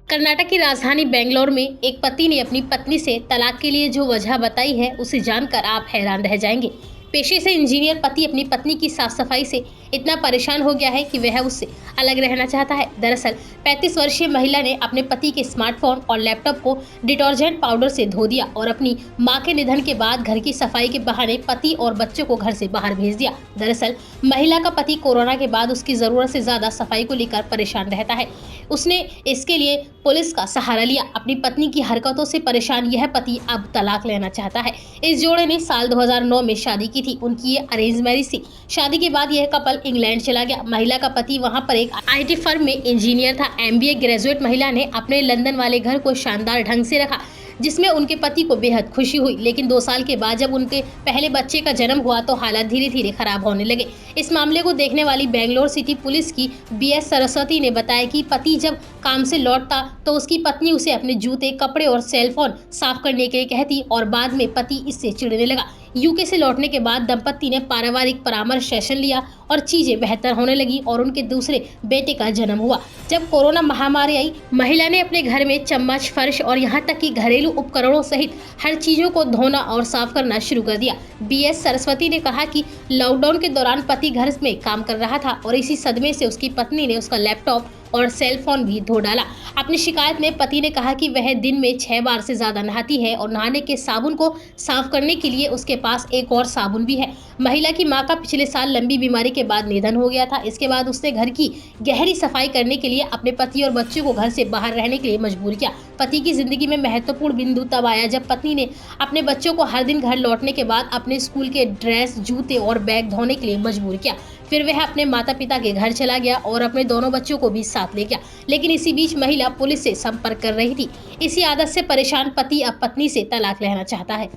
कर्नाटक की राजधानी बेंगलोर में एक पति ने अपनी पत्नी से तलाक के लिए जो वजह बताई है उसे जानकर आप हैरान रह जाएंगे। पेशे से इंजीनियर पति अपनी पत्नी की साफ सफाई से इतना परेशान हो गया है कि वह उससे अलग रहना चाहता है। दरअसल 35 वर्षीय महिला ने अपने पति के स्मार्टफोन और लैपटॉप को डिटर्जेंट पाउडर से धो दिया और अपनी मां के निधन के बाद घर की सफाई के बहाने पति और बच्चों को घर से बाहर भेज दिया। दरअसल महिला का पति कोरोना के बाद उसकी जरूरत से ज्यादा सफाई को लेकर परेशान रहता है। उसने इसके लिए पुलिस का सहारा लिया। अपनी पत्नी की हरकतों से परेशान यह पति अब तलाक लेना चाहता है। इस जोड़े ने साल 2009 में शादी की थी। उनकी ये अरेंज मैरिज थी। शादी के बाद यह कपल इंग्लैंड चला गया। महिला का पति वहां पर एक आईटी फर्म में इंजीनियर था। एमबीए ग्रेजुएट महिला ने अपने लंदन वाले घर को शानदार ढंग से रखा, जिसमें उनके पति को बेहद खुशी हुई। लेकिन 2 साल के बाद जब उनके पहले बच्चे का जन्म हुआ तो हालात धीरे धीरे खराब होने लगे। इस मामले को देखने वाली बेंगलोर सिटी पुलिस की बीएस सरस्वती ने बताया कि पति जब काम से लौटता तो उसकी पत्नी उसे अपने जूते, कपड़े और सेलफोन साफ करने के लिए कहती और बाद में पति इससे चिढ़ने लगा। यूके से लौटने के बाद दंपत्ति ने पारिवारिक परामर्श सेशन लिया और चीजें बेहतर होने लगी और उनके दूसरे बेटे का जन्म हुआ। जब कोरोना महामारी आई, महिला ने अपने घर में चम्मच, फर्श और यहाँ तक कि घरेलू उपकरणों सहित हर चीजों को धोना और साफ करना शुरू कर दिया। बीएस सरस्वती ने कहा कि लॉकडाउन के दौरान पति घर में काम कर रहा था और इसी सदमे से उसकी पत्नी ने उसका लैपटॉप और सेल फोन भी धो डाला। अपनी शिकायत में पति ने कहा कि वह दिन में 6 बार से ज्यादा नहाती है और नहाने के साबुन को साफ करने के लिए उसके पास एक और साबुन भी है। महिला की मां का पिछले साल लंबी बीमारी के बाद निधन हो गया था। इसके बाद उसने घर की गहरी सफाई करने के लिए अपने पति और बच्चों को घर से बाहर रहने के लिए मजबूर किया। पति की जिंदगी में महत्वपूर्ण बिंदु तब आया जब पत्नी ने अपने बच्चों को हर दिन घर लौटने के बाद अपने स्कूल के ड्रेस, जूते और बैग धोने के लिए मजबूर किया। फिर वह अपने माता पिता के घर चला गया और अपने दोनों बच्चों को भी साथ ले गया। लेकिन इसी बीच महिला पुलिस से संपर्क कर रही थी। इसी आदत से परेशान पति अब पत्नी से तलाक लेना चाहता है।